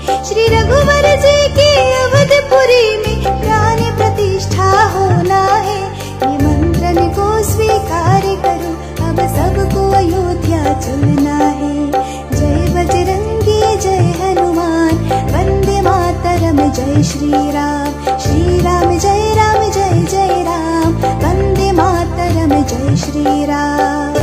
श्री रघुवर जी की अवधपुरी में प्राण प्रतिष्ठा होना है। निमंत्रण को स्वीकार करो, अब सबको अयोध्या चलना है। जय बजरंगी जय हनुमान, वंदे मातरम जय श्री राम। श्री राम जय राम जय जय राम, वंदे मातरम जय श्री राम।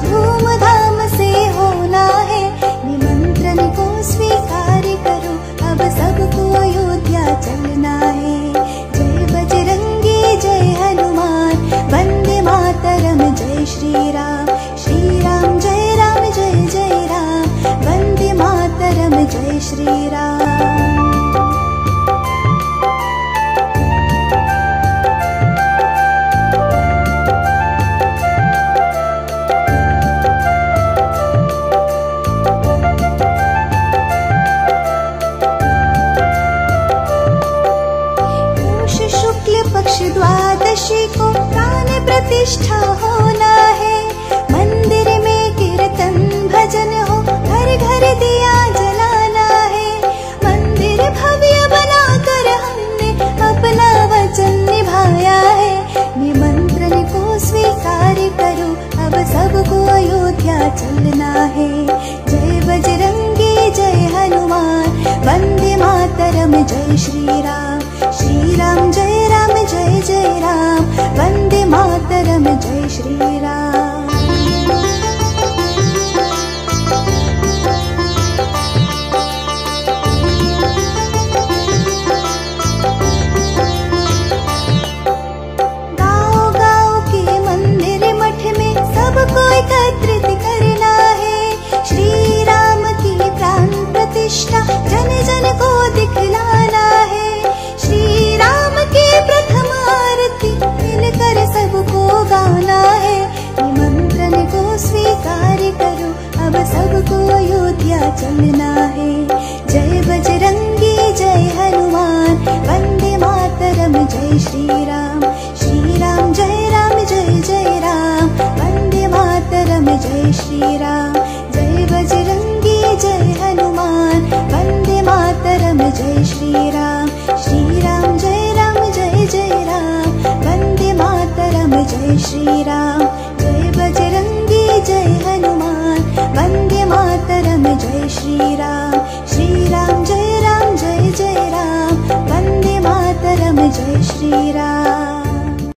धूमधाम से होना है, निमंत्रण को स्वीकार करो, अब सबको अयोध्या चलना है। जय बजरंगी जय हनुमान, वंदे मातरम जय श्री राम। श्री राम जय जय राम, वंदे मातरम जय श्री राम। पक्ष द्वादशी को प्राण प्रतिष्ठा होना है। मंदिर में कीर्तन भजन हो, घर घर दिया जलाना है। मंदिर भव्य बनाकर हमने अपना वचन निभाया है। निमंत्रण को स्वीकार करो, अब सबको अयोध्या चलना है। जय बजरंगी जय हनुमान, वंदे मातरम जय श्री राम। श्री राम जय जय राम, वंदे मातरम जय श्री राम। गाँव-गाँव के मंदिर मठ में सबको एकत्रित करना है। श्री राम की प्राण प्रतिष्ठा जन जन को दिखलाना है। श्री राम की प्रथम आरती मिलकर सबको गाना है। निमंत्रण को स्वीकार करो, अब सबको अयोध्या चलना है। जय बजरंगी जय हनुमान, वंदे मातरम जय श्री राम। श्री राम जय जय राम, वंदे मातरम जय श्री राम। जय बजरंगी जय हनुमान, वंदे मातरम जय श्री राम। श्री राम जय जय राम, वंदे मातरम जय श्री राम। जय बजरंगी जय हनुमान, वंदे मातरम जय श्री राम। श्री राम जय जय राम, वंदे मातरम जय श्री राम।